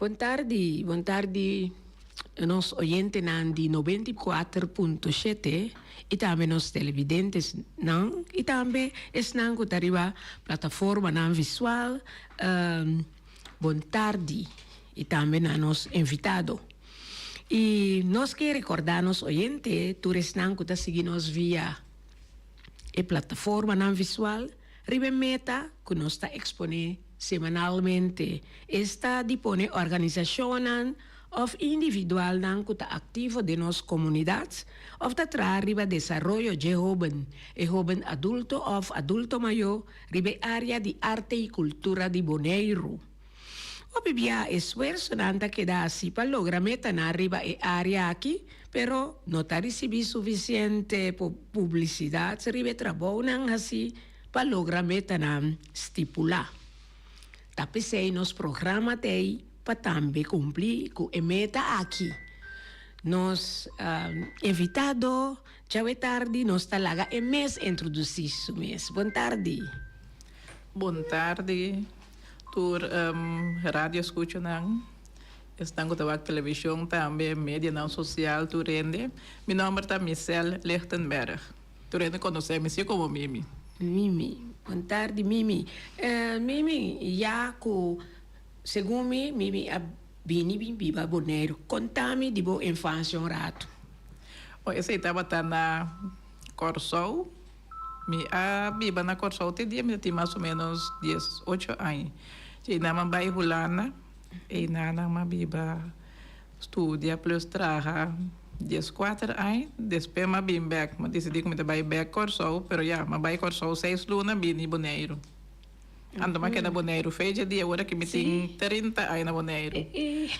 Buon tardi, nos oyentes di 94.7 e também nos televidentes não e também estão com a plataforma não visual. Buon tardi e também a nos invitado. E nós queremos recordar nos oyentes, tu estão que seguir-nos via a plataforma não visual, ribe meta que nós está exponer semanalmente. Está dispone organização ou individual que está ativo de nossas comunidades, ou está arriba desenvolvimento de jovem adulto ou adulto maior, ribe área de arte e cultura de Bonaire. Obvia esfuerzo nanta que dá assim para lograr meta na arriba e área aqui, pero não está recebendo suficiente publicidade, ribe trabalho não assim para lograr meta na estipular. Tapesei nos programa tei para também cumprir com a meta aqui. Nos invitado, tchau e tarde, nos talaga e mês introduzir o mês. Boa tarde. Boa tarde. Tur rádio escuta não. Estão com a televisão também, mídia não social, tu rende. Meu nome é Michelle Lichtenberg. Tu rende conhece-me como Mimi. Mimi, boa tarde, Mimi. Mimi, já que, segundo Mimi, a bini biba Bonaire. Conta-me de boa infância um rato. Esse estava na Corsol. A biba na Corsol tinha mais ou menos 18 anos. E na mamãe Hulana, e na uma biba estudia plus traga 14 anos, depois uma bimback, mas decidi que me vai back Corsol, pero já, uma vai Corsol 6 lunas bini Bonaire. Ando mais que na Bonaire, fez dia agora que me tem 30 anos na Bonaire.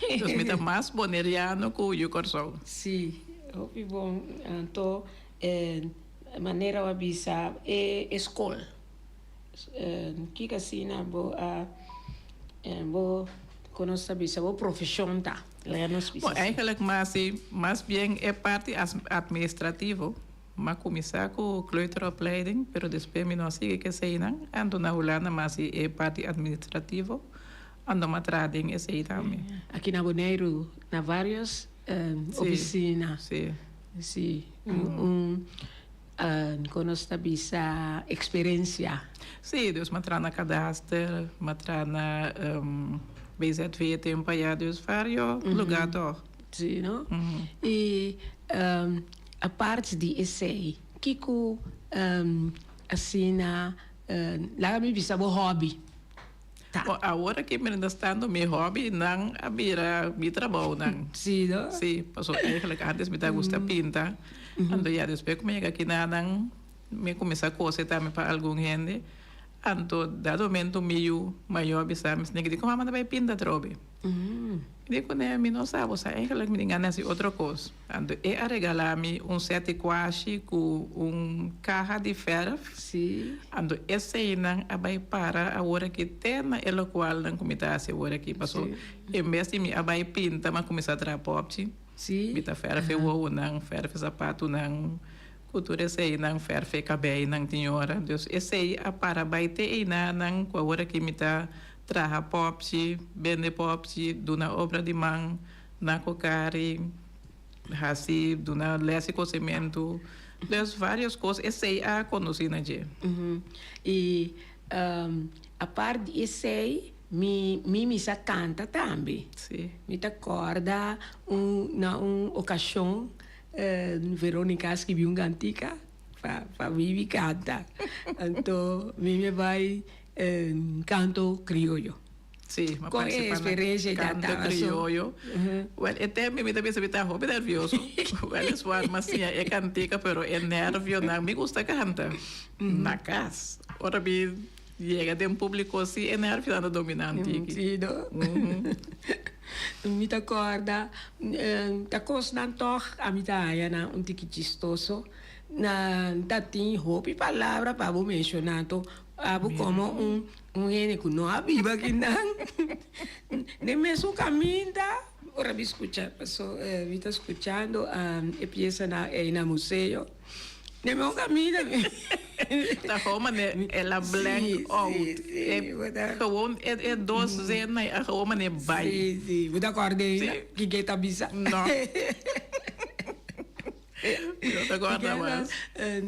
Então me tem mais boneriano que o Corsol. Sim, bom, então, maneira de avisar é escola. Que assim na boa conosco a boa profissão tá. Bom, eigenlijk mais bem é parte administrativa. Mas começar com kleuteropleiding, pero depois me não sigue que sei não. Ando na Holanda, mas é parte administrativa. Ando na trading, é sei também. Aqui na Bonaire, na várias oficinas. Sim. Sim. Conosco a experiência. Sim, Deus matra na cadastro, matra na BZV tempo já Deus vários lugar doch. Sim, não? E a parte de essay, Kiko assim na lá me bisa bo hobby. Tá. Agora que me understando meu hobby não abira mi trabalho não. Sim, não? Sim, passou eigenlijk antes me gusta pintar. Ando já depois comigo aqui na não me começa a coisa também para algum gente. Anto dado momento meio maior bisa me digo como manda vai pintar trobe. Digo né me não sabe você eigenlijk me engana se outra coisa. Anto a regalar-me set quashi com caja de ferro. Sim. Anto esse não abai para agora que tem na ela qual não começa a agora que passou. Em vez de me abai pinta mas começa a trapar. Sim. Bita ferro fe wo não ferro fe sapato não cultura esse não ferro fe cabelo não senhora. Deus esse a para baite e não com agora que me tá traha popsi, bende popsi, duna obra de mão, na cocari, hasi, duna lesse cozimento, das várias coisas, esse a conhecer na dia. E a parte de esse me sa canta também. Sim. Me te acorda na ocasião, Verônica escreveu uma cantica para mim canta. Então, me vai canto criollo. Sim, mas com a experiência de canto criollo. Well, até me também se está hobby nervioso. Well, es war mas sim, é cantica, pero é nervio, não me gusta cantar. Na casa. Ora bem, chega de público assim, é nervio na dominante. Sim, não? Me te acorda, tá constante a me dá na tique chistoso. Na tatin hope palavra para vou mencionar como ene que não abiba que não nem mesmo caminha ora me escuchando e piensa na museu Nee, maar ook aan mij. Dat gewoon ela blank out. Gewoon het dos zijn na gewoon meneer bij. Sim, vou dar corda que que tá bisa. No. Eu tô guarda mais.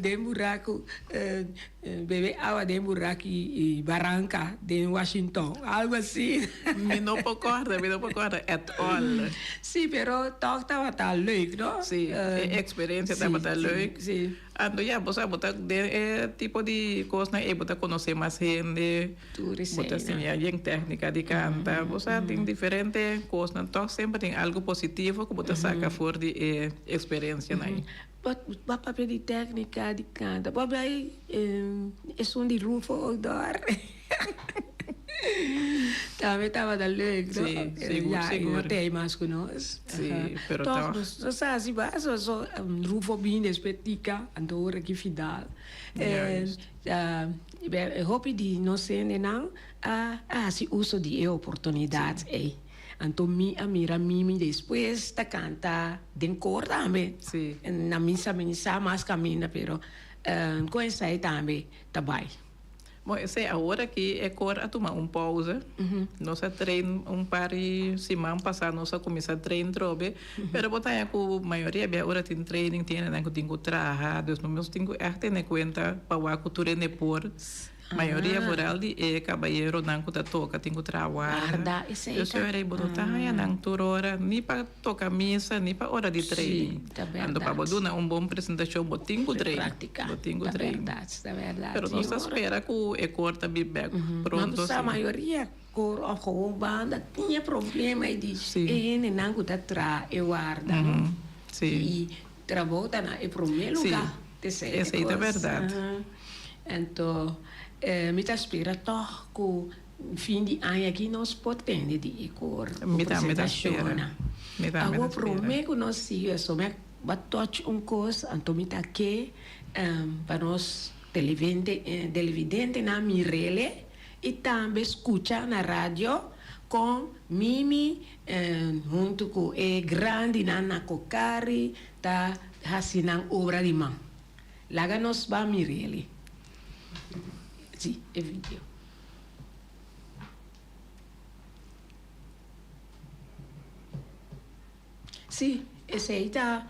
De buraco, bebê awa de buraco e Barranca, de Washington, algo assim. Me não concorda at all. Sim, pero toch estava tá leuk, não? Sim, a experiência estava tá leuk. Sim. Ando já, você botar tipo de coisa, né? Botar conhecer mais gente. Botar assim, a técnica de canta. Você tem diferente coisas, então sempre tem algo positivo que você saca fora de experiência, né? Wat papel de técnica de canta? Papai é de Rufo Odor. Também estava da leuk, não? Sim, seguro. Não tem mais conosco. Sim, pero toch, nós sabe, só Rufo bem despetica, andou aqui fidal. Eu hoop de nós serem não, se uso de oportunidades, Então, a mira depois da canta de cor também. Sim. Na missa, mais caminha, pero com isso aí também, tá bem. Bom, agora que é cor a tomar pausa. Nós treino par de semana passada, nós começamos a treinar trobe. Pero botar com a maioria, agora tem training, tem trabalho, nós temos que ter em conta para a cultura de por. Maioria rural de cabalheiro não que toca, tem que trabalhar. Eu sou aí botar não turora nem para tocar missa nem para hora de treino. Ando para botar bom apresentação, botinho treino. Botinho treino. Verdade. Pero nós espera que o corta bibé pronto. Mas a maioria cor ou banda tinha problema e diz não que tá tra eu guarda. Sim. E trabalha na é primeiro lugar. Essa aí é verdade. Então me tá espera toch com fim de ano aqui nós podemos de cor apresentação. Agora prometo nós se só me batote coisa então me tá que para nós televidente na Mirele e também escuta na rádio com Mimi junto com grande Nana Kokari tá fazendo obra de mão. Lá nós vamos Mirele. Sim, é vídeo. Sim, esse aí está.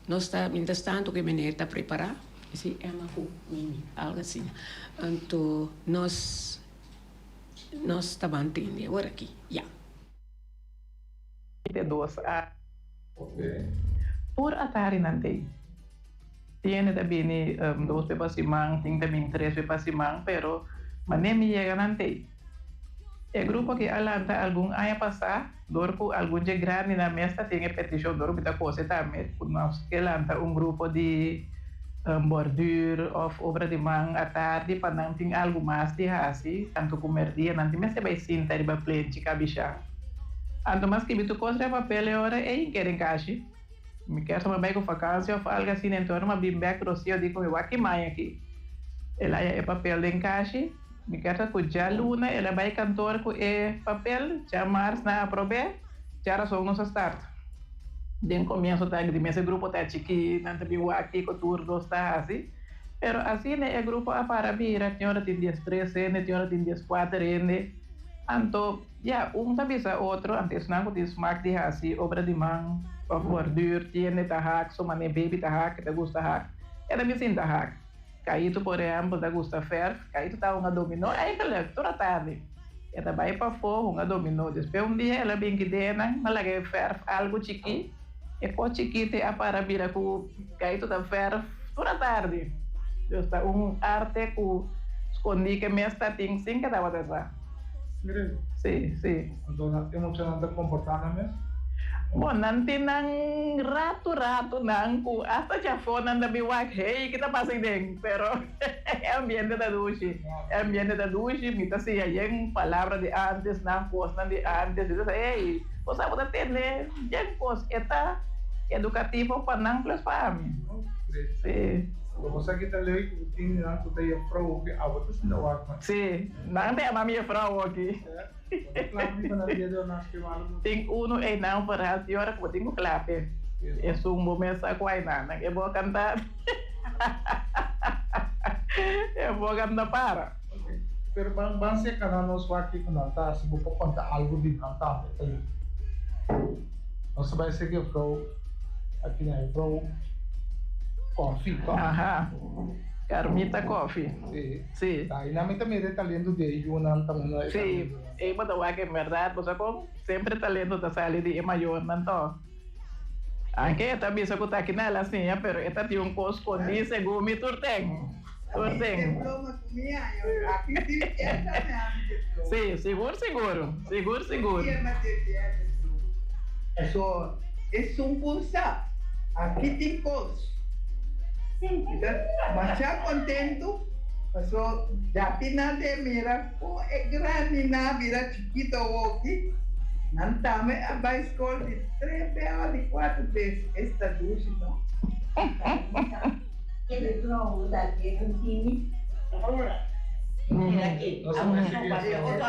Nós está, mientras tanto, que a menina está preparada. Sim, é uma mini, algo assim. Então, nós estamos entendendo agora aqui. Já. Por a tarde não tem. Tiene também dos pepas simang, tem também três pepas simang, pero manem me chega nante. O grupo que alanta algum ano passado, dorco algum de grande na mesa tem petição dorco da coisa também, nós que alanta grupo de bordura ou obra de mão à tarde para não ter algo mais de assim, tanto comer dia, não tem mais vai sentar e vai plente cabicha. Anto mais que bitu coisa papel agora é querem caixa. Me quero tomar bem com vacância ou algo assim, então uma bimbeck rocio digo eu aqui mais aqui. Ela é papel de encaixe, me quero com já luna, ela vai cantor com papel, já mars na aprove, já só nos start. Den comienzo tá de esse grupo tá chiqui, não tem aqui com turno está assim. Pero assim né é grupo a para vir, a senhora tem 13 anos, a senhora tem 14 anos. Anto, ja, tabisa outro, antes não tem smaak de assim, obra de mão, of bordura, tiene tahak, so mane baby tahak, te gusta tahak. Era me sin tahak. Caído, por exemplo, te gusta fer, caído tá uma dominó, aí que toda tarde. Ela vai para fora, uma dominó. Depois dia ela vem que dena, ela quer fer algo chiqui, e com chiquite a para vir com caído da fer toda tarde. Está arte que escondi que me está tem sim que dava dessa. Sim. Então, emocionante comportamento. Bom, nanti nang rato nang ku hasta já foi nanda biwak hey kita passing deng, pero ambiente da duche, mita se yang palavra de antes nang pos nan de antes, itu hey, você pode ter né, yang pos eta educativo para nang plus para mim. Sim. Você que tá leu que tem na tu tem a frau que a outra se não arma. Sim, não tem a minha frau aqui. Tem não para a senhora que tenho clape. É um momento a quai nana. Eu vou cantar Eu vou ganhar para. Okay. Pero bang se kana no swaki kana ta se bupo konta algo din kanta tayo. Nós vai ser que pro aqui na pro coffee, Aham. Carmita Coffee. Sim. Sim. Tá, e na minha também está lendo de Yunan também. Sim, e bota que é verdade, você como sempre está lendo da sala de maior, não tô. Anche esta bisa ko ta kinala siya, pero esta ti yung ko escondi seguro mi turteng. Turteng. Sim, seguro. Eso es un cursa. Aquí tem cos. Mas já contento. Eso ya final de mira, é grande na vira chiquito aqui. Não tame a escola de 3 vezes, de 4 vezes. Esta ducha, não? Ele não usa aqui no time. Aqui.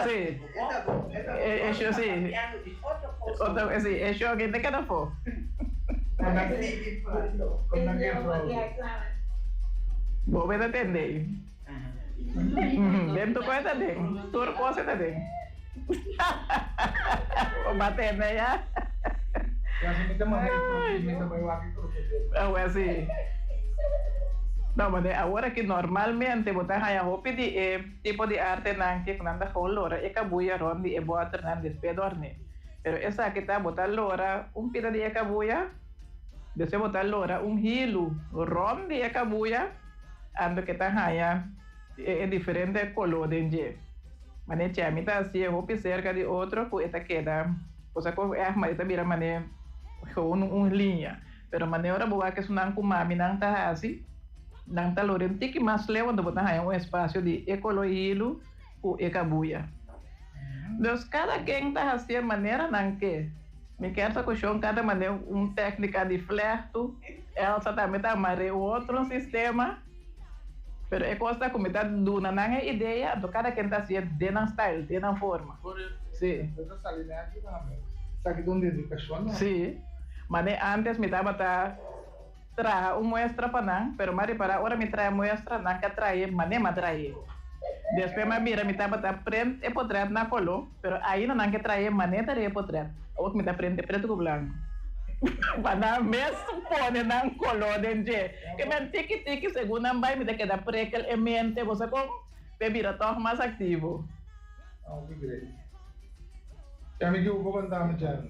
Sim. Eso sim. Outro sim, eso que te queda for. Vou ver atender. Dentro coisa dele. Tudo coisa dele. Vou bater, né? Kasi minta may waki ko. Ah, assim. Não, mas agora que normalmente botar aí a roupa de tipo de arte não que quando anda com lora é cabuia rondi é boa ternan despedor né. Pero essa que tá botar lora pita de cabuia, desce botar lora hilo rondi é cabuia, ando que tá aí é diferente color de Mané chami tá assim roupa cerca de outro que esta queda, cosa com é mas esta vira mané com linha, pero mané ora boa que sunan com mami não tá assim. Nang talorin tiki mas lewan do botar um espaço de ecologilo o ecabuia. Dos cada quem tá assim maneira não que me quer só coxão cada maneira técnica de flerto, ela também tá mare outro sistema. Pero é coisa como tá duna não é ideia do cada quem tá assim de na style, de na forma. Sim. Essa salina aqui também. Sabe onde dedicação? Sim. Mas antes me tava traja muestra para nang, pero mari para ora me trae muestra nang que trae, mané me trae. Después me mira me tava print e portrait na colo, pero aí não que trae mané trae portrait. Ou me tá print preto com branco. Para mesmo pone nang colo dentro. Que me tiki segundo vai me queda prekel e mente você com bebida toque mais ativo. Ah, que great. Já me deu vou contar me já.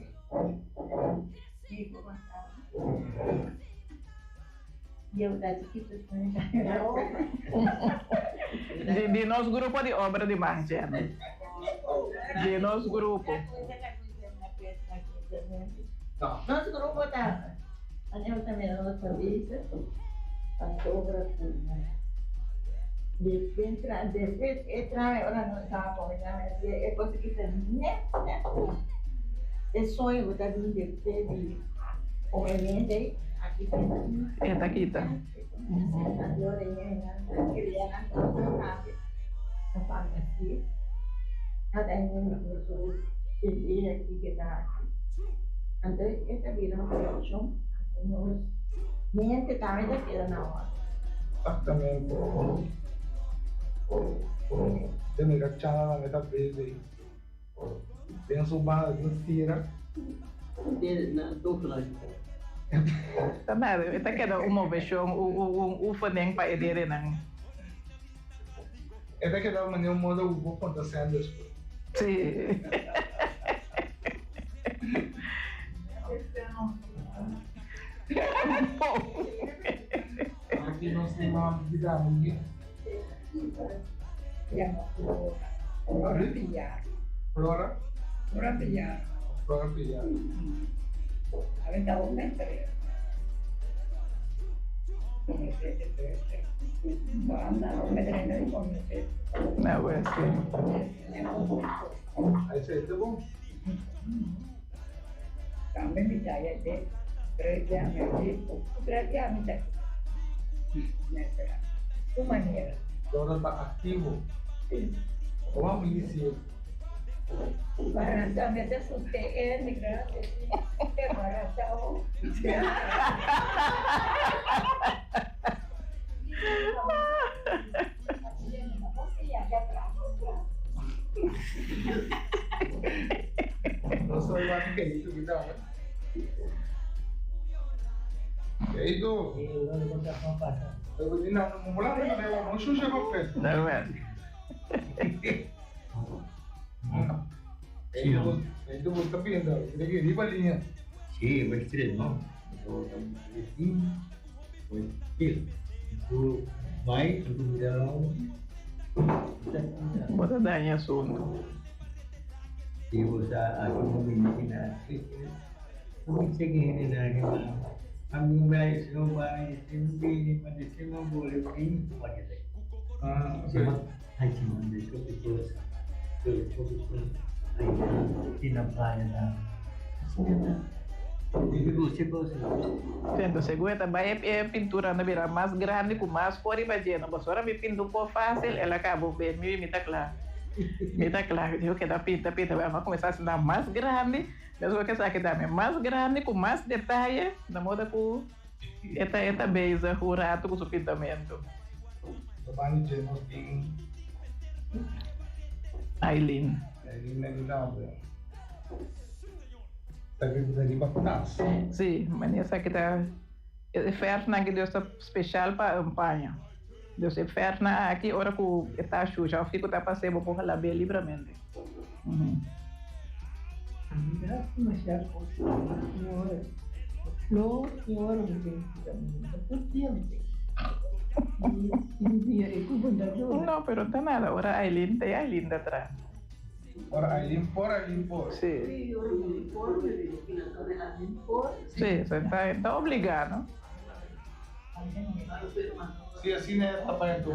Eu da chiquito De nosso grupo de obra de marcha. De nosso grupo. Tá. Nosso grupo tá. A gente também não serviço. A sobra Después entra ahora no estaba comentando es cosa que se né é sonho botar de obviamente aqui É daqui tá. Ada yang usul ini aqui que tá então esta vira uma produção nos niente também da que na hora Exatamente. Tem que achar na meta base. Penso mais no tira. na dupla Tá nada, esta queda uma versão o faneng para edere nang. É que dá maneira moda o vou contar Sanders. Sim. Aqui nós temos uma vida muito. Flora. Flora pilhar. Não, é assim. Aí você tá bom? Kami percaya deh, kerja minta. Itu maneira. Flora tá ativo. Uma milícia. Para kami ada suteen, negara, para tahu. Não sou eu que é isso, então. É isso. Eu não vou contar uma passada. Eu vou dizer, não vou lá, não xuxa com peso. Não é? Itu tapi yang kira-kira di baliknya. Sí, vai ser não. Itu baik untuk dalam Bota dar em assunto. si usaha aku memiliki mungkin segini lagi kami baik semua ini pada semua boleh ini pada saya haji mandi itu tinapaya na itu sih Tendo segueta vai é pintura na beira mais grande com mais cor e bagena. Mas agora me pinto um pouco fácil, ela acabou bem, me tá claro. Me tá claro, eu que dá pinta, vamos começar a assinar mais grande. Mas eu quero que dá mais grande, com mais detalhe, na moda com esta beisa, o rato com o pintamento. Depan jenos di Aileen. dari lagi dah. Tapi dari pakunas. Sim, mas essa aqui tá. É ferna que Deus está especial para campanha. Deus é ferna aqui, hora que está suja, eu fico tá passando por lá bem livremente. Masyado ko senhora. Flor, senhora, muito tempo. Dia itu benar-benar. Não, pero tá nada, agora Aileen tem Aileen atrás. Orang limpor. Sim, Sim, sim, está obrigado. Si así ne apa yang tu?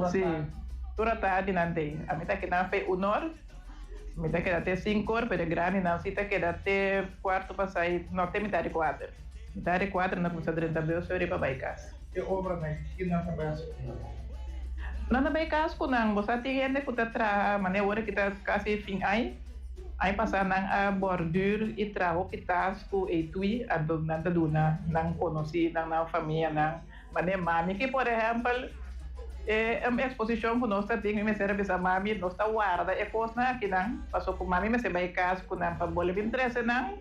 Sim, tura tá de nante. A mim tá que não fez honor. A mim tá que dá até 5 horas, pero grande não, se tá que dá até quarto para sair, não tem metade 4. Metade 4 não começa a 30 mil, eu iria para Baicas. Que obra ne kita sampai asal. Não na Baicas ko nang, você tem que kita tra, mana hora kita kasi fim ay passar nang a bordure e traho pitas ko etui ando nanta duna nang conheci nang na família nang mana mami que por exemplo uma exposição que nós temos me serve essa mami nós tá guarda e coisa na aqui nang passou com mami me se vai casa com nang para boleh interesse nang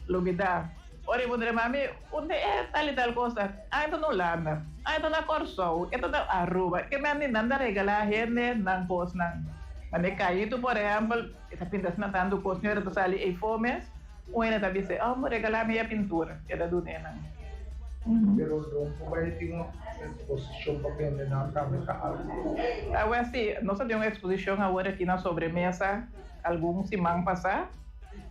lugida ora eu vou mami onde é tal e tal coisa ai não lana ai não na Corso ito na Aruba que me nanda regala hene nang coisa nang Mane caído, por exemplo, essa pinta se natando com o senhor do sali e fomes, o ene tá disse, vou regalar minha pintura, que é da do nena. Pero doon po ba yung exposition pa pwede na kami ka-algo? Agora sim, nós temos uma exposição agora aqui na sobremesa, algum semana passada,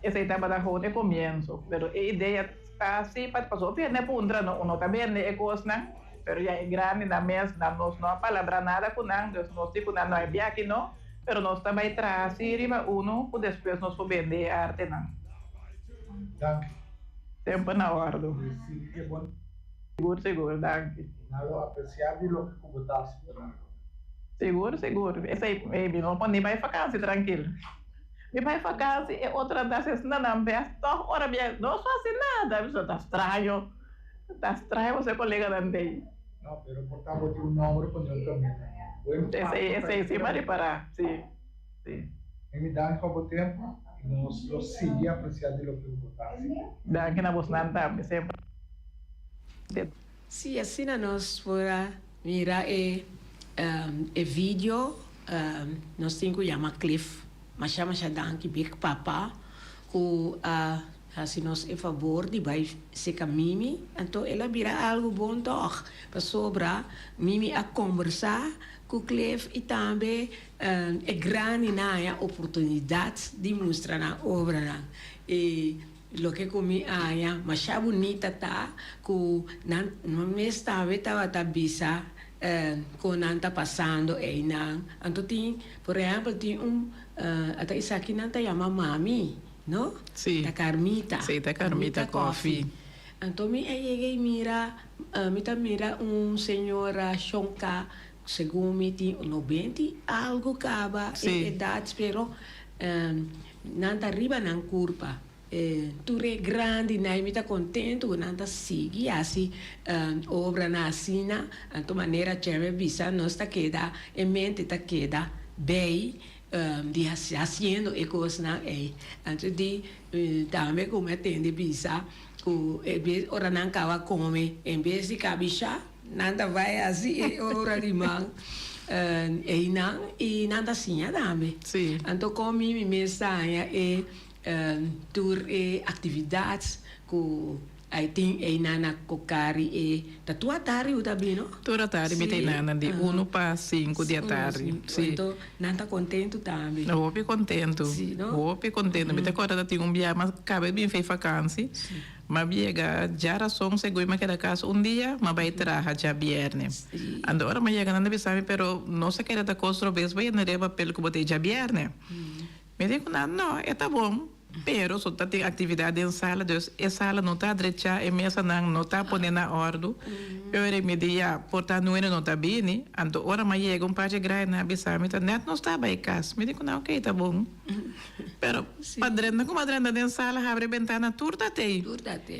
essa etapa da rua de começo, pero a ideia está assim, para passar, né, pundra, não também é coisa, né? Pero já é grande na mesa, nós não palavra nada com nós, nós tipo, não é bem aqui, não. Pero nós também traz uno, e depois nós vamos vender a arte, não. Danke. Sempre na ordem. Sí, qué bueno. Seguro, danke. Nalo apreciar de lo que comentaste. Seguro. Esse aí, não pode nem vai vacança, tranquilo. Me vai vacança e outra das não vê, só hora bem, não só assim nada, isso tá estranho. Tá estranho você colega também. No, pero portamos de un número con el también. Esse aí, sim, vai parar, sim. Me dá pouco tempo e nós seguir apreciar de lo que comentaste. Danke na Bosnan também, sempre. Sì, assim nós fora mira e vídeo nós temos que chamar Cliff, mas chama danke Big Papa, que assim nós é favor de vai se Mimi, então ela vira algo bom toch, para sobra Mimi a conversar com Cliff e também é grande na oportunidade de mostrar na obra e lo que comi aya mas é bonita tá que não me estava bisa com não tá passando aí não então tem por exemplo tem até isso aqui não tá chama mami no Sim. da Carmita Sim, da Carmita Coffee. então me cheguei mira senhora Shonka segundo me tem 90 algo acaba idade pero não tá arriba na curva tu é grande, né? Me tá contente, não tá seguir assim obra na assina, então maneira que me visa nós tá queda, em mente tá queda bem, de haciendo e cosas na antes de também como atende bisa o ora não cava come em vez de cabicha nada vai assim ora de man e nada assim também Sim. então como me mensagem tour atividades que aí tem nana kokari tatuatari o também não Toda tarde me tem nada de 1 para 5 de tarde. Sim. então nada contento também Eu vou contento. Sim, não? Vou contento. Me agora da tinha dia, mas acabei de fazer vacância. Mas chega já razão segui mas cada caso dia, mas vai trabalhar já viernes. Sim. Agora mas chega nada sabe, pero não se quer da costa vez vai na reba pelo que botei já viernes. Me digo não, tá bom. Pero só tem atividade em sala, dus a sala não está direita, e mesa não está pondo na ordem. Eu me dia, portanto não está bem, então ora mas chega parte grande na bisama, então net não está bem casa. Me digo não, ok, tá bom. Pero padrena como padrena dentro sala abre ventana turta tem.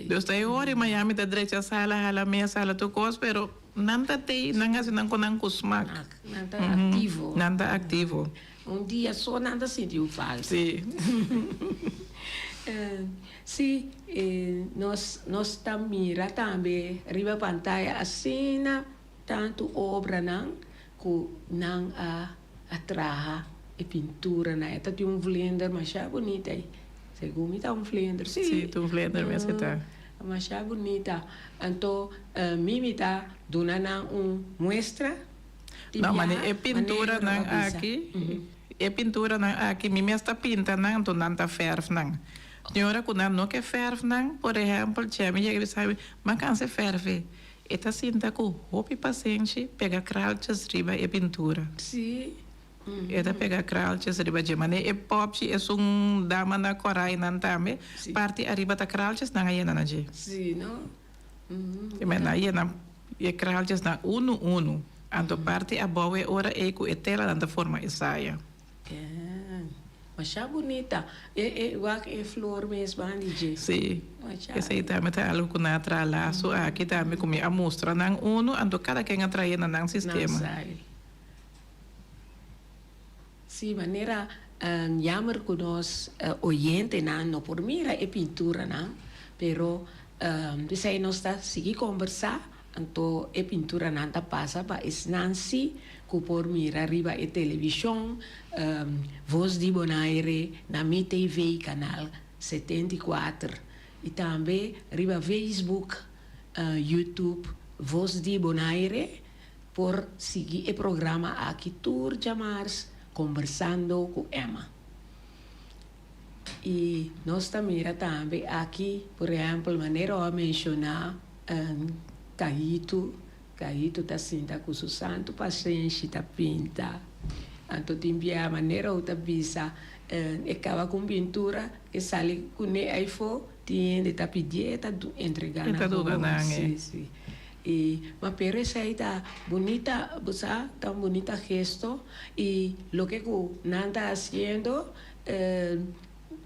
Dus tá hora mas a mita direita sala, a mesa sala tu cos, pero nada tem, não assim não com kusmak. nada ativo Nada ativo. dia só nada sentiu falta Sim. sim, nós estamos mira também riba pantalla assim tanto obra não que não a traja e pintura na eta tem blender mas é bonita aí segundo me tá blender Sim, tu blender mesmo tá. mas é bonita então mimi tá dando muestra Não, mas é pintura não aqui. É pintura não aqui. Mimi está pinta não, tu não tá ferve não. Senhora, quando não quer ferve não, por exemplo, tinha me chega e sabe, mas cansa ferve. Esta cinta com roupa e paciente pega cralchas riba e pintura. sim Esta pega cralchas riba de mané e pop é dama na corai não também. Parte arriba da cralchas não é na je. sim não E mas na é na e cralchas na uno. Anto parte a boa ora e com tela da forma saia. mas é bonita igual que flor mesmo DJ Sim. mas Essa aí também tá algo que na tralaço aqui também como a mostra não uno anto cada quem atrai na sistema. sim maneira jammer que nós oyente não por mira é pintura não pero bisa nós está seguir conversar então a pintura não tá passa para Nancy que por mira arriba a televisão Voz de Bonaire na Mi TV canal 74 e também arriba Facebook YouTube Voz de Bonaire por seguir o programa aqui tour chamar conversando com Emma e nós também também aqui por exemplo maneira a mencionar Caíto tá senta com o santo paciente tá pinta então tem a maneira outra bisa acaba com pintura e sale com o iPhone tem tá pedir tá entregar na sim e mas pero essa aí tá bonita você tão bonita gesto e lo que nada haciendo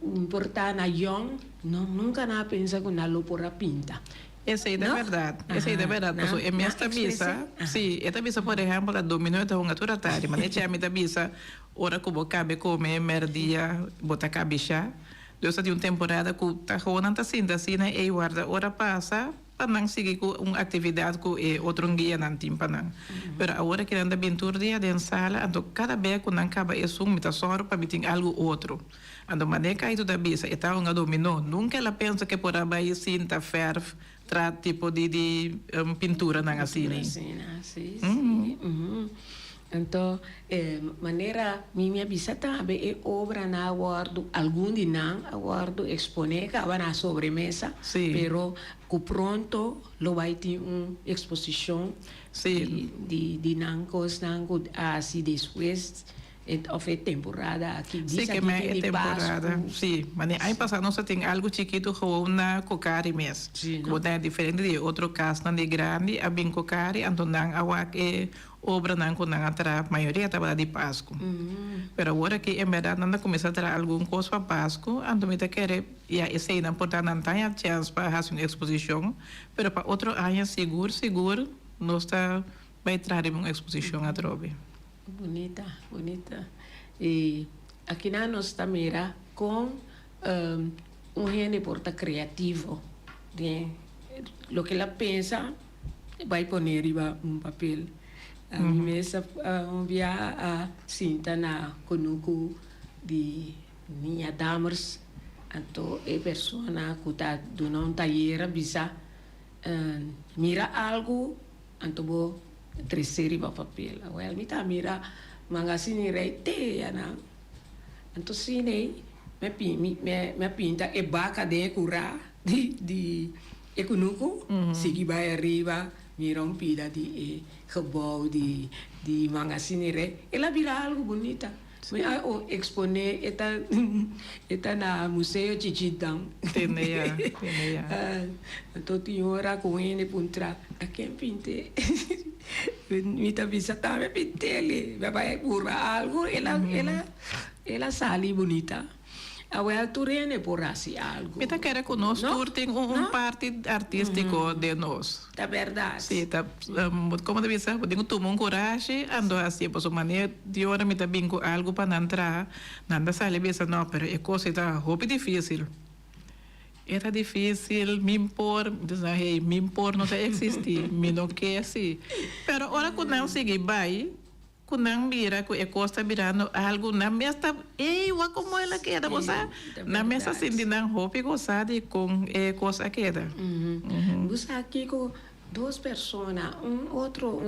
importar na young nunca nada pensa que na lo por a pinta. Essa aí é verdade. Essa aí é verdade. É minha tabisa. Sim, esta bisa, por exemplo, a dominó esta uma tura tarde, mas é a minha tabisa, ora que vou cabe comer merdia, botar cabicha. Deus tem uma temporada que tá rolando assim, né? E guarda hora passa para não seguir com uma atividade que outro dia não tem para não. Mas agora que anda bem tur dia dentro sala, então cada vez que não acaba isso, me tá só para meter algo outro. Então maneira que isso da bisa, e tá uma dominó, nunca ela pensa que por aí cinta ferve tipo de pintura não assim, né? Sim. Então, maneira minha bisa também é obra na aguardo algum de não aguardo exponer acaba na sobremesa, pero que pronto lo vai ter uma exposição de nancos assim depois of temporada aqui. Sim, que é temporada. Sim, mas aí passado nós tem algo chiquito como na cocari mesmo. Como é diferente de outro caso, não de grande, a bem cocari, então não há que obra não com não a maioria estava de Páscoa. Pero agora que em verdade não começa a trazer alguma coisa para Páscoa, então me quer e esse aí não pode não tem a chance para fazer uma exposição, pero para outro ano seguro nós vai trazer uma exposição a trobe. Bonita. E aqui na nossa mira com gente porta criativo, né? Lo que ela pensa vai pôr riba papel. A mim mesma via a cinta na conuco de minha damas, então é persona que está dando um taller bisa mira algo, então vou trazer riba papel. Well, me tá mira magazine reite na, então sim me pinta e baca de cura de econuco, se vai arriba mira um pida de gebouw de magazine ela vira algo bonita. Mas expone eta na museu Chichitang. Tenea. Então tinha hora com ele puntra a quem pinte. Mita bisa também pinte ele, vai curva algo, ela sale bonita. Agora tu rene por assim algo. Mita quer que nós tem parte artístico de nós. Da verdade. Sim, tá. Como deve ser, podemos tomar coragem, ando assim, por sua maneira, de hora me tá bem com algo para entrar, nada sale bem, não, pero é coisa tá, roupa difícil. Era difícil, me impor não existe, me não quer assim. Pero ora quando não segui vai, quando não mira, que é costa virando algo na mesa, igual como ela queda, você, na mesa assim de não roupa gostar de com coisa queda. Você aqui com duas pessoas, outro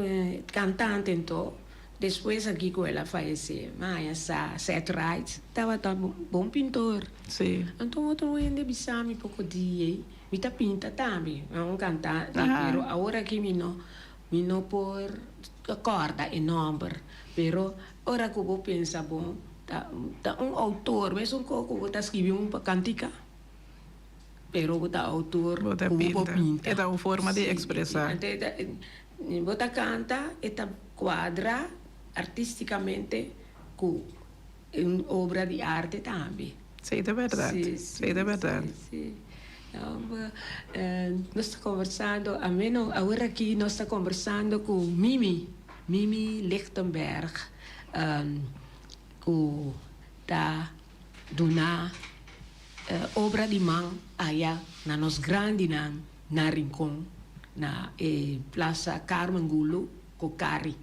cantante então. Depois aqui com ela faleceu, mas essa Seth Wright estava tão bom pintor. Sim. Então outro ainda bisa me pouco dia, me tá pinta também, um cantante, pero agora que me não por corda e number, pero ora que eu pensa bom, tá autor, mas coco tá escrevendo cantica. Pero o autor pinta. É uma forma de expressar. Bota canta, esta quadra artisticamente com uma obra de arte também. Sim, é verdade. Sim, é verdade. Nós estamos conversando, agora aqui nós estamos conversando com Mimi Lichtenberg, que está dando obra de mão aí na nossa grande na Rincón, na Plaza Carmen Gulo, Cocari.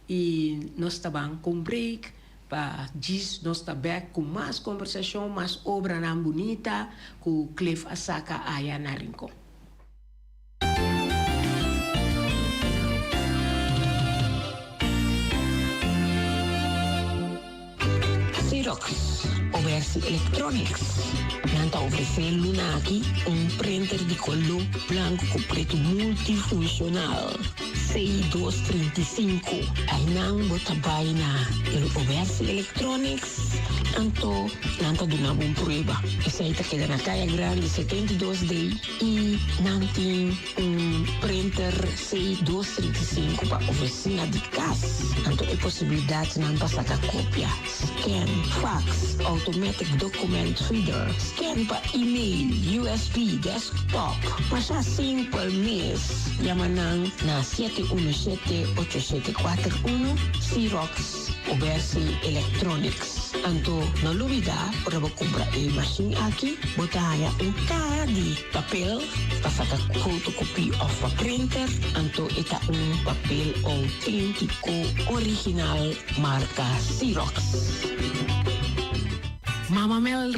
E nós estamos com break para diz nós estamos com mais conversação, mais obra na bonita com Cliff Asaka aí na Rincón. Xerox, Oversi Electronics. Nanta oferecendo aqui printer de color branco com preto multifuncional. C235. Aí não bota baina. Ele Oversi Electronics. Anto, nanta do nabo prova. Essa aí tá queda na caia grande 72D e nanti printer C235 para oficina de casa. Anto é possibilidade de não passar a cópia. Scan, fax, automatic document reader, scan para e-mail, USB, desktop. Mas assim por mês, yamanang na 717-8741, Xerox, Oversi Electronics. Anto, na lubida, para comprar a machine aqui, botar cara de papel, passar a photocopy of a printer, anto ita papel autêntico, original, marca Xerox. Mama Mel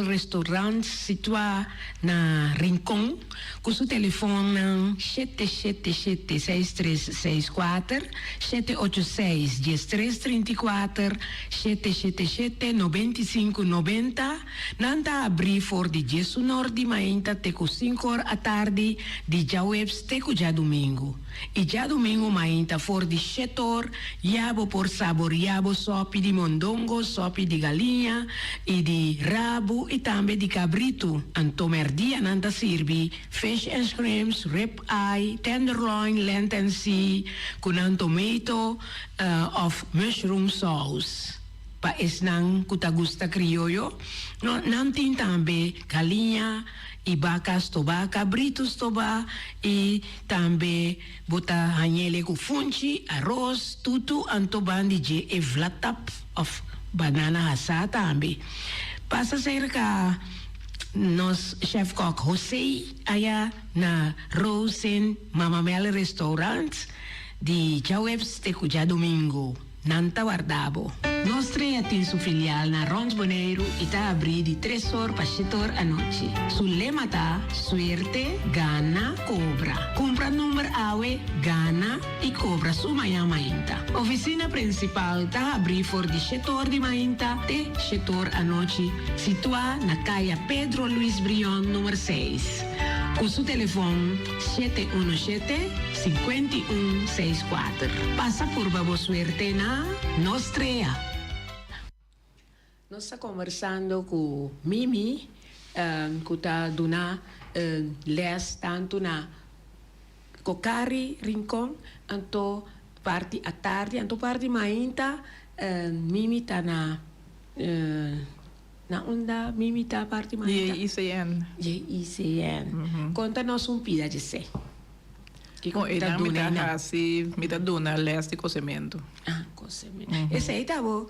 Restaurants situa na Rincón, com seu telefone 777-6364, 786-1334, 777-9590. Nanta abrir for de Jesus Norte, mainta teco 5 horas à tarde, de já webs teco já domingo. E já domingo mainta for de 7 horas, yabo por sabor, yabo sopi de mondongo, sopi de galinha e de rabo e também de cabrito. Anto merdia nanta sirvi fish and shrimps, rib eye, tenderloin, lentil sea, con tomato of mushroom sauce. pa esnang kuta gusta criollo. No, nantin tambe galinha e vacas toba, cabritos toba e tambe bota hanyele ku funchi, arroz, tutu antoban di e vlatap of banana hasa tambe. Passa cerca nos chef kok Jose aya na Rosen Mama Mel Restaurant di Jawebs te Cuja Domingo, Nanta Guardabo. Nostre atin su filial na Rons Boneiro ita abri di 3 horas pa 7 horas a noche. Sulle mata, suerte, gana, cobra. Compra numero awe, gana e cobra su maya mainta. Oficina principal ta abri for di 7 horas di mainta te 7 horas a noche. Situa na caia Pedro Luis Brion numero 6. Con su teléfono 717-5164. Passa por babo suerte na Nostrea. Nós estamos conversando com Mimi, que está dando les tanto na Cocari Rincon, anto parte à tarde, anto parte mainta, Mimi está na onda, Mimi está parte mainta. JICN. JICN. Conta-nos pida de ser. Que Bom, ele me dá assim, me dá dona les de cozimento. Ah, cozimento. Esse aí tá bom.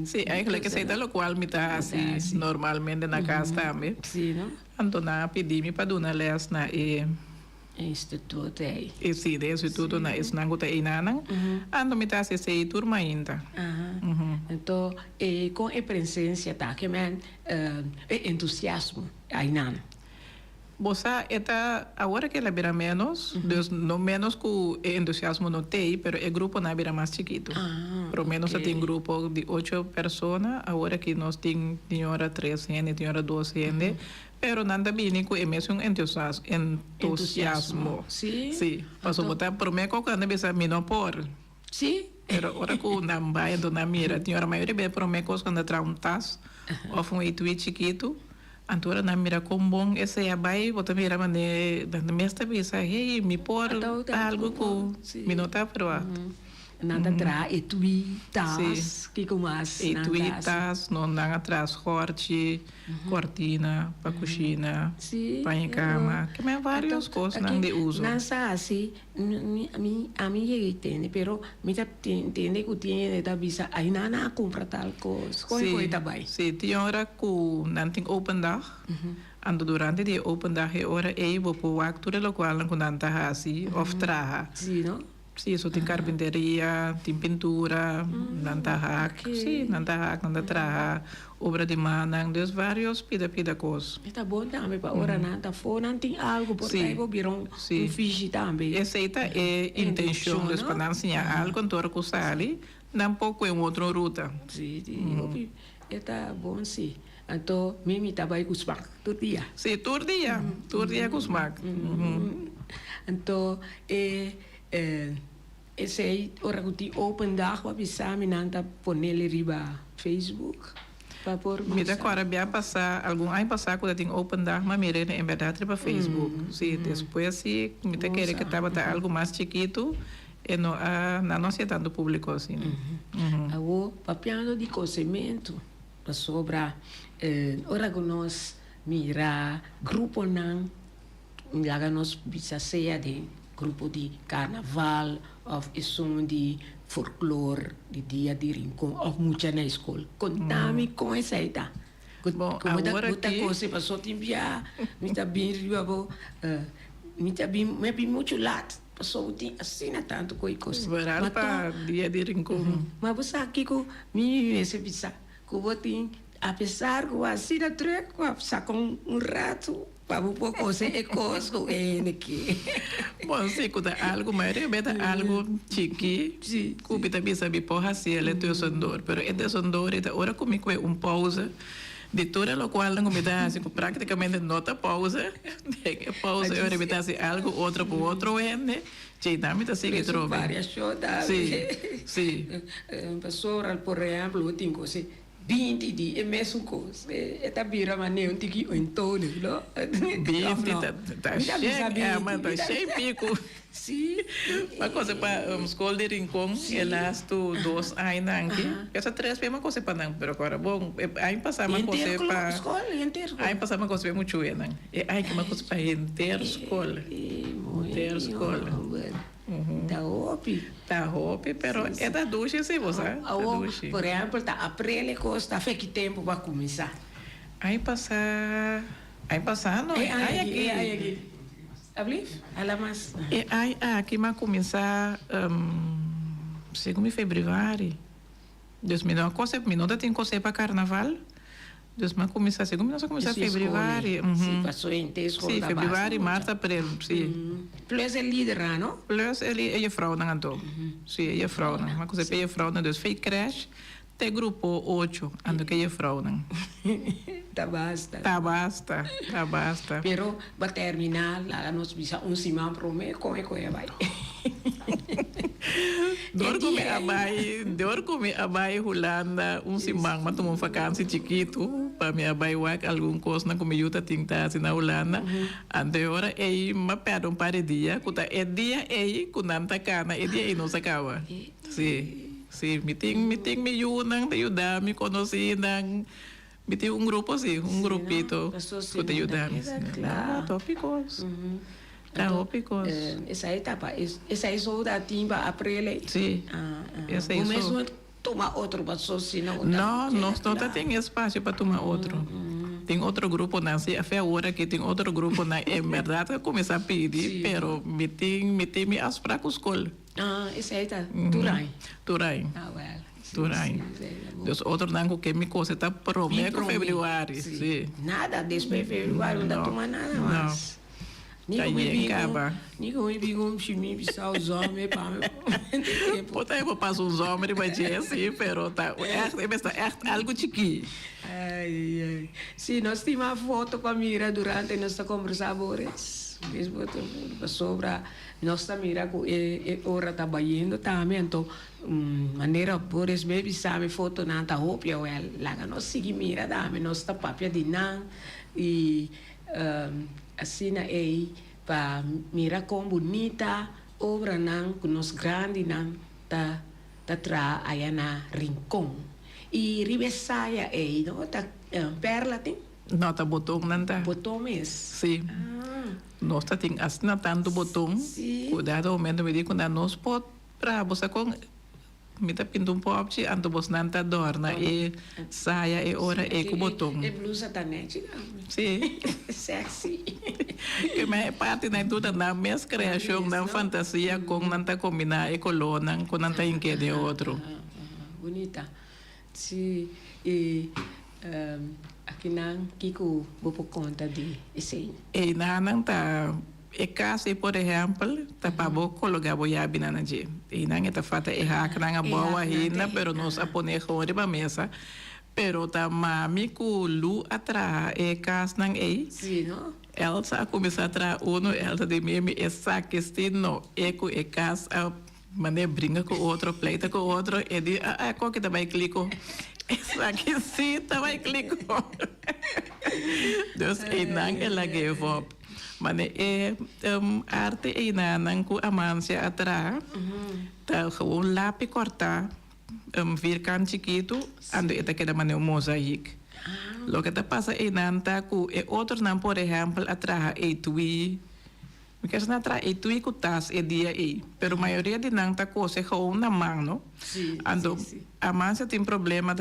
Sí, eigenlijk is het lo cual me dá assim normalmente na casa também. Sim, não? Antona pedi-me para dona les na Instituto aí. sim, de instituto na esnanguta inanang. Ando me dá se sei turma ainda. Então, com a presença tá que men entusiasmo aí não. Bosa eta agora que ela vira menos, dus no menos que o entusiasmo não tem, pero o grupo não vira mais chiquito. Pelo menos tem grupo de 8 pessoas, agora que nós tem senhora 3 gente, senhora 2 gente, pero nada bem com o mesmo entusiasmo. Sim. Sim. Passou botar por mim que quando bisa minopor. Sim. Pero ora que não vai do na mira, senhora maioria be por mim quando tra tas, ou etui chiquito. Antura na mira com bom esse é vai bota mira mane da mesta bisa hey me por algo com minuta pero nada tra etui tas que com as etui tas não nada atrás corte cortina para cozinha para em cama que me várias coisas não de uso nessa assim a mim entende pero me tá entende que tem da bisa aí nada compra tal coisa coi tá bem sim tem hora que não tem open dag ando durante de open dag é hora aí vou pôr a tudo lo qual não nanta assim of traha sim não. Sì, isso tem carpinteria, tem pintura, nanta hack, sim, nanta hack, nanta traha, obra de manang, des vários pida coisas. Está bom também para ora nanta for, não tem algo por aí vou virar fiche também. Essa é intenção, des para ensinar algo em torno com sali, não pouco em outra ruta. Sim, está bom sim. Então, Mimi trabalha com os smack todo dia. Sim, todo dia com os smack. Então, esse aí, ora que tem open dag, vai precisar me nanta poner riba Facebook. Para por me dá agora bem passar algum ano passar quando tem open dag, mas mire em verdade para Facebook. Sim, depois se me tá querer que tava algo mais chiquito, e não não é tanto público assim. Agora, papiando de cozimento, para sobra, ora que nós mira grupo não, lá nós bisa ceia de grupo de carnaval of som de folklore de dia de rincon of mucha na escola contami com essa ida bom agora muita coisa passou timbia me tá bem riba me tá bem me bem muito lat passou tem assim tanto coisa veral para dia de rincon mas você aqui com me esse bisa que vou tem apesar que assim na treco sacou rato para um pouco se coisa que bom se cuida algo mas é beta algo chique que beta bisa bi porra se ele teu sondor pero é sondor é hora comigo é pausa de toda lo qual não me dá assim praticamente nota pausa pausa hora me dá assim algo outro por outro né che dá-me tá sigue trova várias shows sim pessoa por exemplo tem coisa 20 di e mesmo coisa e tá vira mas nem tiki o entone lo 20 tá cheio, mas tá cheio pico. Sim. Uma coisa para escola de Rincón, elas tu 2 anos aqui. Essa 3 é uma coisa para não, pero agora bom, aí passar uma coisa para escola, inteiro. aí passar uma coisa para muito não. E aí que uma coisa para inteira escola. Inteira escola. Tá hopi, pero é da ducha sim, você. Por exemplo, tá aprende costa, faz que tempo para começar. Aí passar não, aí aqui. Ablif? Ela mais. E aí aqui vai começar segundo fevereiro. Deus me dá uma coisa, me não tem coisa para carnaval. Deus vai começar segundo, nós começar fevereiro. Sim, passou em texto. Sim, fevereiro, março, abril, sim. Plus é líder, não? Plus ele é vrouw não ando. Sim, é vrouw não. Uma coisa é vrouw não, Deus fez crash. Tem grupo 8, ando que é vrouw não. Tá basta. Pero para terminar, lá nós bisa semana prome como é que vai. Dor comer abai Holanda semana, mas tomou vacância chiquito para me abai wak algum coisa na comiuta tinta na Holanda. Ante hora aí me perde par de dia, kuta dia aí kunanta kana, dia aí não sacava. Sim, meeting me ayudan, te ayuda, me conocí nang meeting grupo grupito que te ayuda. Claro. Tópicos. Tópicos. Essa etapa, essa é só da timba aprele. Sim. Essa é isso. O mesmo toma outro passo se não. Não, nós não tem espaço para tomar outro. Tem outro grupo na se a hora que tem outro grupo na é verdade começar a pedir, pero meeting me as para escola. Esse aí tá Turai. Well. Turai. Deus outro nango que me coisa tá prometo fevereiro. Sim. Nada depois fevereiro não toma nada mais. Nico me bigum chimi bisau zome pa me. Pota eu passo uns homens mas é assim, pero tá é algo chiqui. Ai. Sim, nós tínhamos uma foto para mira durante nossa conversações. Mesmo sobre nossa mira que ora trabalhando também, então maneira por isso baby sabe foto não tá hopia well lá nós seguir mira também nossa papia de não e assim aí para mira como bonita obra não que nós grande não tá tra aí na Rincón e Ribesaia aí não tá perla tem não tá botão não tá botão mesmo sim nós tá tem assim tanto botão cuidado momento me digo quando nós pode para você com me tá pinto pouco ando você não tá dorna e saia e hora e com botão e blusa tá net sim sexy que me parte na tudo na minha criação na fantasia com não tá combinar e colona com não tá em que de outro bonita sim e aqui não Kiko vou por conta de esse e não tá e caso por exemplo tá para vou colocar boiabi na naje e não tá fata e hack na boa hina pero nós a poner hori ba mesa pero tá mami ku lu atra e cas nang e sim no Elsa começar a tra uno Elsa de meme essa questão eco e cas a mané brinca com outro pleita com outro e de qual que também clico essa aqui sim também clico Deus e não ela give up mas arte e não com amância atrás tá um lápis cortar vierkant chiquito ando eta queda mané mosaic lo que tá passa e não tá com e outro não por exemplo atrás e tui porque se não atrás e tui com tas e dia e pero maioria de não tá com se com na mão no ando amância tem problema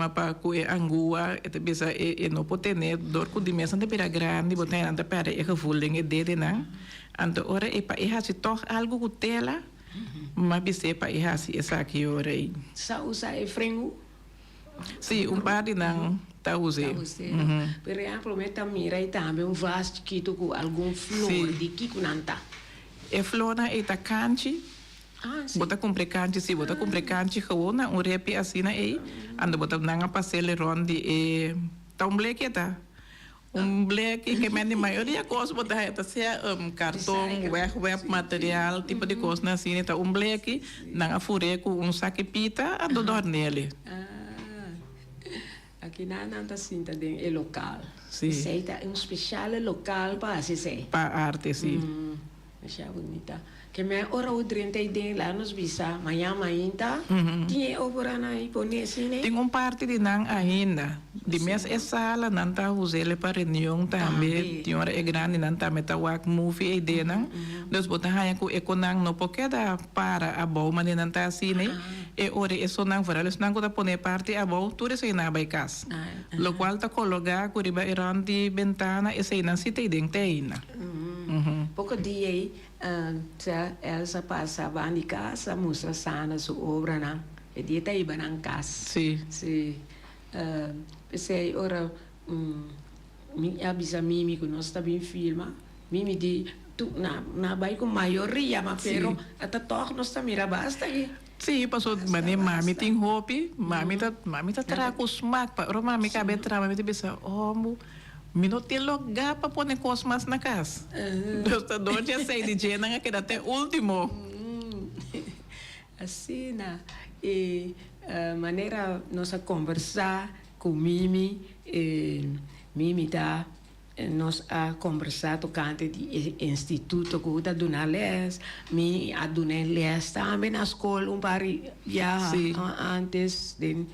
para com e angua e bisa e não pode ter dor com dimensão de pira grande botar anda para e gevoeling e dede não ando ora e pa e hasi toch algo com tela mas bisa pa e hasi essa aqui ora aí sa usa e frengo sim par de não tá usei por exemplo meta mira e também vaso chiquito com algum flor de que nanta e flor na e tá canchi bota compre canchi sim bota compre canchi gewoon na repi assim na e ando bota nanga pasele rondi e tá bleque tá bleque que a maioria coisa bota tá se cartão web material tipo de coisa na assim tá bleque nanga fure com saque pita ando dor nele aqui na Nanta Sinta é local. Sim. Sei tá um especial local para se sei. Para arte, sim. Achei bonita. Que me ora o 30 lá nos visa, amanhã ainda. Tinha obra na Iponesi, né? Tem parte de nang ainda. De mes é sala, não tá usando para reunião também. Tem hora é grande, não tá metawak movie ideia não. Dos botar aí com econang no porque dá para a boa, mas não tá assim, né? E ora é só nang varal, nang ko da pone parte a boa, tudo isso aí na baikas. Lo qual tá colocar com riba iran de ventana, esse aí não se tem dentro ainda. Pouco dia aí, Elsa passava em casa, mostra sana sua obra, não? E dia tá iba na casa. Sim. Sim. Pensei, ora, minha avisa Mimi que nós está bem filma. Mimi di, tu na vai com maioria, mas pero até toque nós está mira basta aqui. Sim, passou, mas mami tem hobby, mami tá trago smack, para mami cabe trama, mami te pensa, oh, mi não tem lugar para pôr cosmas na casa. Então, dois já sei de dia, não é que até último. Assim, né? E maneira nossa conversar com Mimi, Mimi tá nós a conversar tocante de instituto que está dando les, me a dando les também na escola par já antes de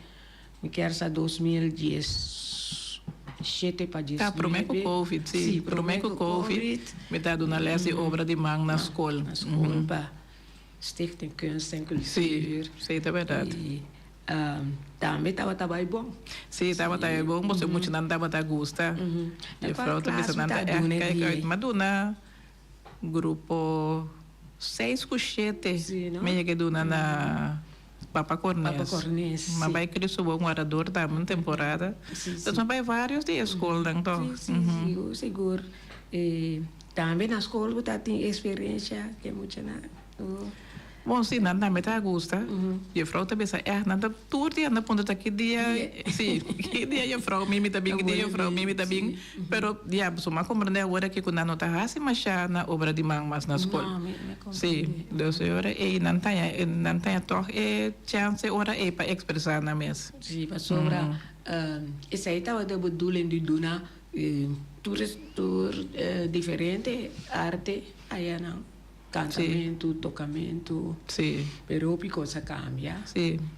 me quero sa 2017 para 19. Tá, prometo Covid, sim. Prometo Covid. Me tá dando les e obra de mão na escola. Na escola, para Stichting Kunst en Cultuur. Sim, é verdade. Também estava bom. Sim, estava bom, você muito não estava gosta. E falta pensando que maduna grupo 6 com 7, meia que duna na Papa Cornés. Mas vai que isso um orador da uma temporada. Então vai vários de escola então. Sim, seguro. Também na escola você tem experiência que muito na. Bom, sim, nada me tá gosta. E a frau também sai, nada tudo dia na ponta daqui dia, sim, que dia a frau mimi tá bem, que dia a frau mimi tá bem, pero dia só me compreender agora que quando não tá assim, mas já na obra de mão, mas na escola. Sim, Deus ora e não tem toch e chance ora e para expressar na mesa. Sim, para sobra, essa aí tava de bedoeling de duna, tour diferente arte aí não. Cantamento, tocamento, pero a coisa cambia.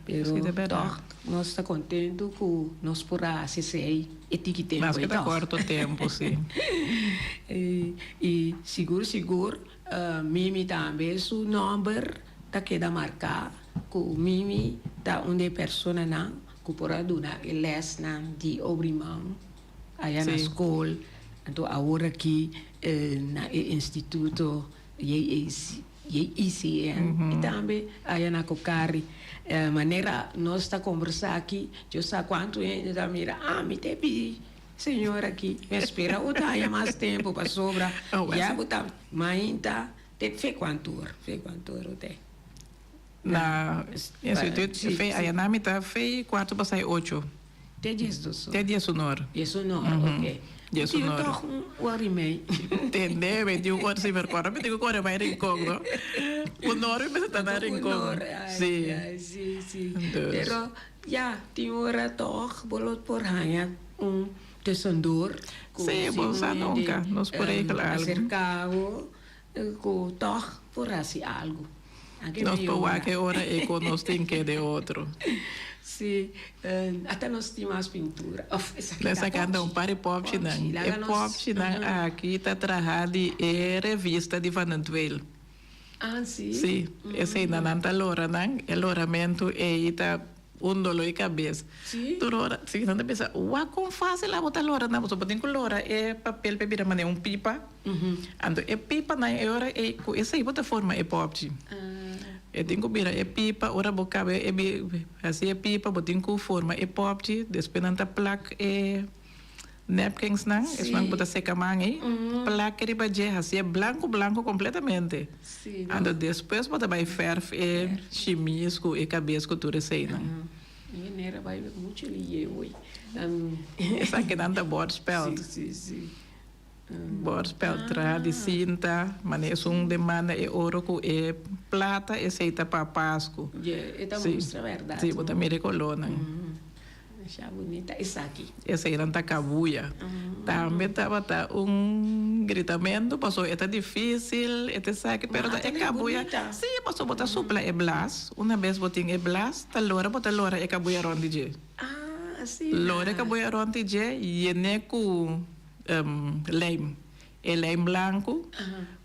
Pero nós está contente com nós por assim etiquetemos. Mas que tá curto tempo, sim. E seguro, Mimi também seu número tá queda marcar, com Mimi tá onde persona não, que por aduna les não de obrimão, aí na escola, então agora aqui na instituto ICN, e também aí na Cocari, maneira nós está conversando aqui, eu sei quanto gente está mira, me teve senhora aqui, me espera o dia mais tempo para sobra, já botar, mas ainda tem fez quanto hora tem. Na instituto fez aí na mitad fez 4 para sair 8. Tem 10 dos. Tem 10 sonoro. 10 sonoro, ok. Dia sonoro. Então, hora e meia. Entendeu? Me digo quando se vercora, me digo quando vai rincón, ¿no? Honor me está na rincón. Sim. Pero já tinha hora toch, bolot por hanha tesondor. Sim, bolsa nunca. Nos por aí claro. Acercado com toch por assim algo. Nos por lá que hora é com nós tem que de outro. Sim, até nós tínhamos mais pintura. Nessa canta par pop não. É pop não. Aqui está trabalhando é revista de Van Antwel. Sim. Sim, esse ainda não está lora não. É loramento e está dolor de cabeça. Sim. Lora, sim, não pensa, uau, como fácil lá botar lora não. Você pode ter lora é papel para virar mané pipa. Ando é pipa na hora é essa aí bota forma é pop. Eu tenho que virar é pipa, ora boca é assim é pipa, botinho com forma é pop, depois não tá placa é napkins não, es man botar seca mangue, placa de baje assim é branco completamente. Sim. Ando depois bota vai ferf é chimisco e cabesco tudo isso aí não. Mineira vai muito ali hoje. Essa que não tá bordspeld. Sim. Bordspeld de cinta, mas é demanda é ouro com é plata e seita para Páscoa. É, então mostra a verdade. Sim, bota miracolona. Mas bonita. Essa aqui. Essa era a cabuia. Também estava gritamento, passou, é difícil, saque, pero é cabuia. Sim, passou botar supla e blas. Uma vez botinha e blas, talora é cabuia ronde. Ah, assim. Lora cabuia ronde, e com lime. É lime branco,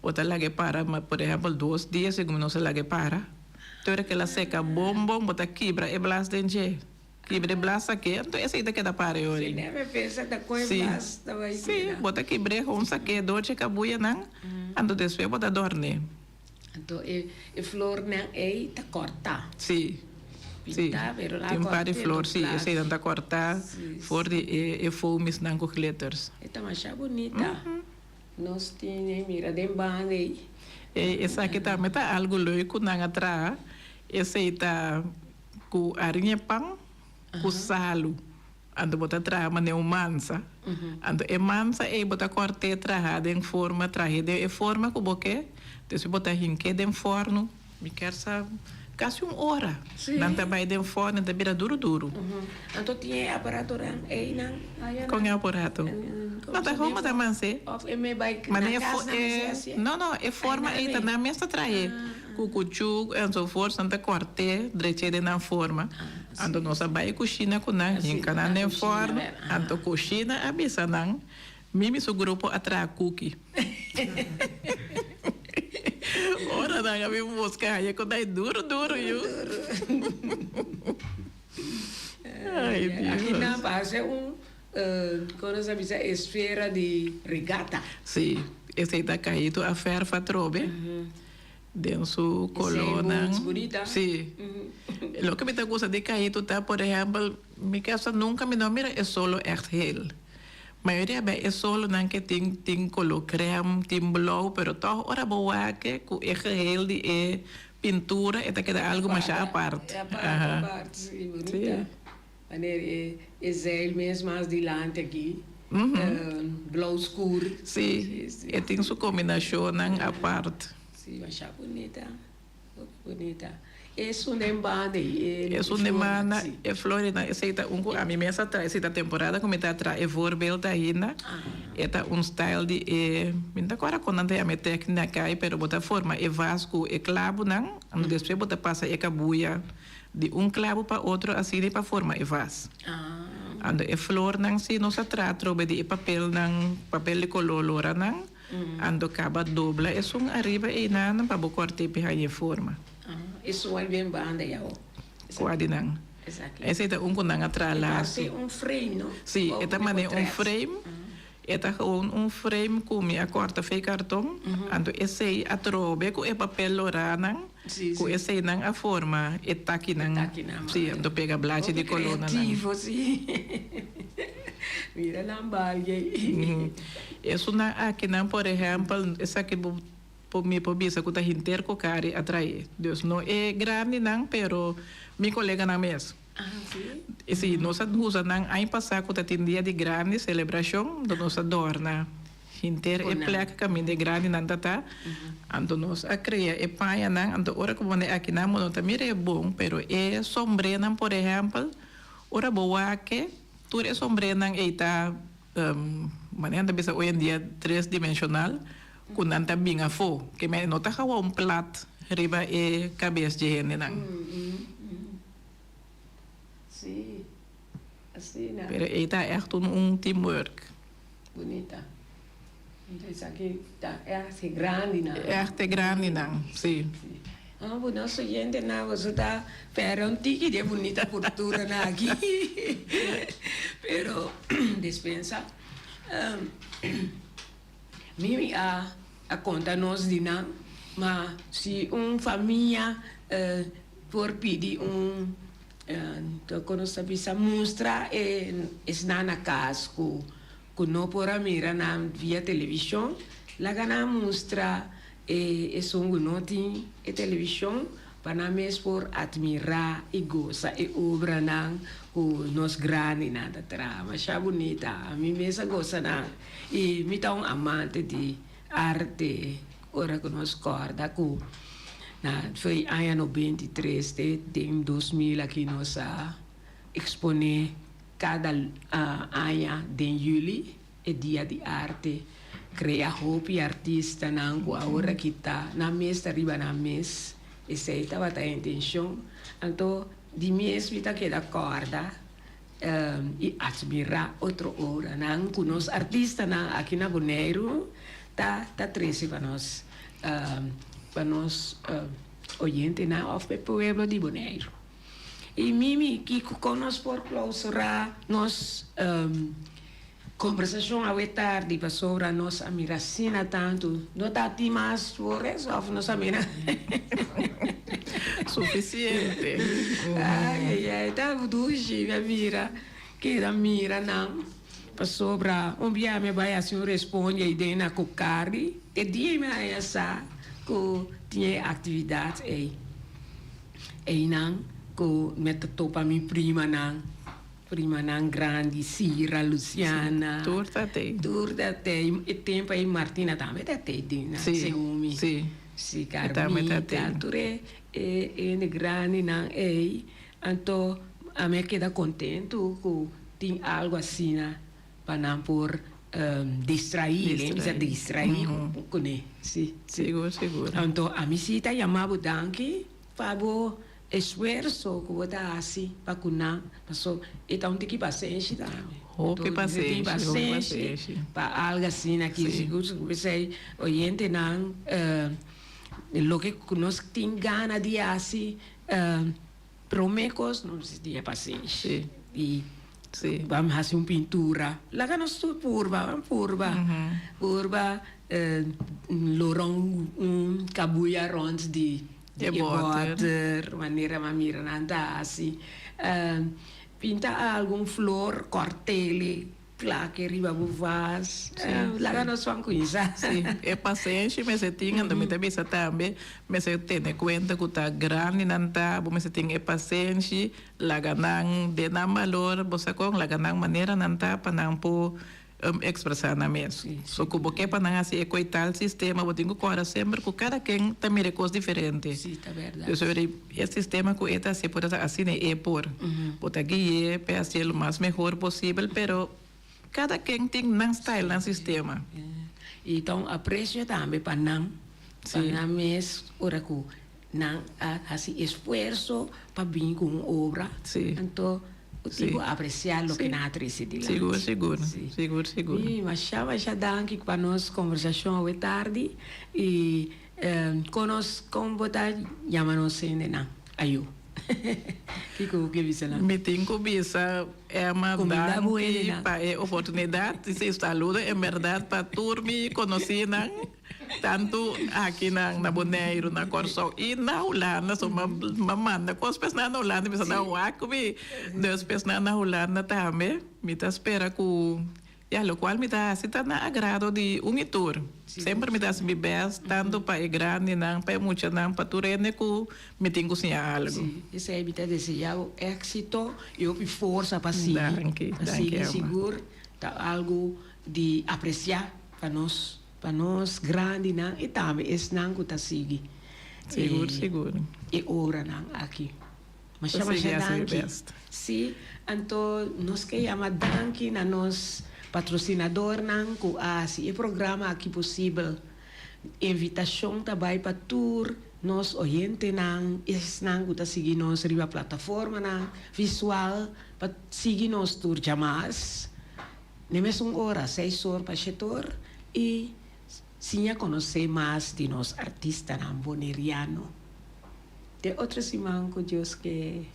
bota lage para, por exemplo, 2 dias, segundo não se lage para. Então, que ela seca bombom, bota quebra e blas dentro. Quebra e blas aqui, então essa aí daqui da para eu. Sim, deve pensar da coisa blas, da vai. Sim, bota quebra com saque, doce cabuia não. Ando después bota dorne. Então, e flor não é tá corta. Sim. Sim. Tem um par de flor, sim, essa aí tá corta, for de foamies não com glitters. Esta mais bonita. Nós temos, mira, de banda aí. Essa aqui também tá algo louco não atrás. Essa aí tá com arinha pão, com salo. Ando bota atrás, mas é mansa. Ando é mansa e bota corte trajada em forma, trajada em forma com boque. Então bota rinque em forno, me quer saber. Quase 1 hora. Não trabalha de forno, não vira duro. Então tinha aparato aí não? Com o aparato. Não tá como da manse. Mas não, é forma aí tá na mesa traje. Cucuchu, então força, não tá corte, direito de na forma. Então nós vai cozinhar com na rinca na forno. Então cozinha abisa não. Mimi su grupo atrás cookie. Ora, não, a minha música aí quando é duro, viu? Ai, Deus. Aqui na base quando se diz esfera de regata. Sim, esse aí tá caído a ferfa trobe. Dentro coluna. Bonita. Sim. Lo que me gusta de caído tá, por exemplo, mi casa nunca me mira é solo echt heel. Maioria é solo não que tem color creme, tem blue, pero todo ora boa que com heel de pintura é queda algo mais à parte. É a parte, sim, bonita. Maneira é zeil mesmo mais dilante aqui. Blue escuro. Sim, e tem sua combinação à parte. Sim, mas é bonita. Bonita. Es una embanda. Es una embanda, é Florida. A minha mesa traz essa temporada como está atrás é voorbeeld ainda. É style de minta agora quando anda a meter aqui na cai, pero bota forma é vasco é clavo não, ando depois bota passa é cabuia de clavo para outro assim de para forma é vas. Ando é flor não se nos atrás trobe de papel não, papel de color não. Ando acaba dobla é arriba e não para corte para a forma. Isso é bem banda já. Quase não. Esse é kunang atrás. É frame, não? Sim, é também frame. É frame com a corta fei cartão. Ando esse atrobe com o papel lorana. Com esse não a forma é taqui não. Sim, ando pega blache de coluna não. Criativo, sim. Mira na balga. Isso não aqui não, por exemplo, essa aqui me pobisa que está inteiro com cari atrair. Deus não é grande não, pero meu colega na mesa. E se nós usa não, aí passar que tem dia de grande celebração, do nós adorna. Inteiro é placa caminho de grande não tá. Ando nós a criar é paia não, ando ora como é aqui não, não também é bom, pero é sombre não, por exemplo, ora boa que tudo é sombre não e tá maneira bisa hoje em dia 3-dimensional. Kung nanta binga fo, que me nota hawa plat riba e cabeça de gente não. Sim, assim não. Pero está echt teamwork. Bonita. Então isso aqui tá grande não. Echt grande não, sim. O nosso gente não, você tá pero um tique de bonita cultura na aqui. Pero dispensa. Mimi a conta-nos de não, mas se família por pedir quando sabe se mostra está na casa que não por mira na via televisão, lá na mostra não tem televisão para nós por admirar e gostar e obra não o nos grande nada tra, mas é bonita, a mim mesma gosta não. E me dá amante de arte, ora que nós corda com foi ano 93, tem 2000 aqui nós expone cada año de julho é dia de arte. Crea hopi artista nangu agora kita na mês arriba na mês. Essa aí estava a intenção. Então, de mês vita que da corda e admirar outra hora. Nangu nos artista na aqui na Bonaire tá treze para nós oyente na of pe pueblo de Bonaire. E mimi que conosco por clausurar nós conversação à tarde para sobre nós admiração tanto não tá ti mais por isso of nós amira Suficiente. ai tá duji me mira que da mira não para sobre dia me vai assim responde e dei na cocari e dia me essa que tinha atividade e não que meta topa mi prima não grande, Cira, Luciana. Turta tem. E tempo aí Martina também tem, né? Sim, sim. Sim, Carmita, Ture, e grande, não é. Então, a mim queda contente que tem algo assim, né? Para não por distrair, com ele. Sim, seguro. Então, a mim se está chamando danke, favor, esforço que você assim para cunar, passou então tem que paciência também. Que paciência para algo assim aqui seguro que você oyente não lo que nós tem gana de assim promecos não se tem paciência e vamos fazer uma pintura lá que nós purba lorong cabuia ronds de water, maneira mamira nanda assim. Pinta algum flor, cortele, plaque, riba buvas. Lá nós vamos com isso. Sim, é paciente, mas você tem, também também, mas você tem em conta que está grande, nanda, mas você tem paciente, lá ganang de na valor, você com lá ganang maneira nanda para não pôr expressar na mesa. So, como que para não assim, ecoitar o sistema, eu tenho que sempre que cada quem também é coisa diferente. Sim, tá verdade. Eu sobre esse sistema que está se pode assim é por, pode guiar para fazer o mais melhor possível, pero cada quem tem um style no sistema. Então, aprecio também para não mesa, ora que não assim esforço para vir com obra. Então tipo apreciar o que na atriz de lá. Seguro. E mas já danke para nós conversação hoje tarde e conosco como botar chama-nos ainda não. Ayu. Que visa lá. Me tenho que visa é uma danke para a oportunidade de se saludo é verdade para turmi conhecer tanto aqui na Bonaire, na Corsol e na Holanda, só manda com as pessoas na Holanda, mas na Huacubi, duas pessoas na Holanda também, me tá espera que o qual me dá assim tá na agrado de tour. Sempre me dá assim bebês tanto para grande não para muito não para turene que me tem que cozinhar algo. Isso aí me tá desejando êxito e força para seguir. Danke, seguro tá algo de apreciar para nós grande não e também esse não que tá seguir. Seguro. E ora não aqui. Mas chama danke. Sim, então nós que chama danke na nós patrocinador não que assim o programa aqui possível invitação também para tour nós oyente não esse não que tá seguir nós riba plataforma não visual para seguir nós tour chamadas nem mesmo hora 6 horas para setor e sim a conhecer mais de nós artistas boneriano de outros irmãos que Deus que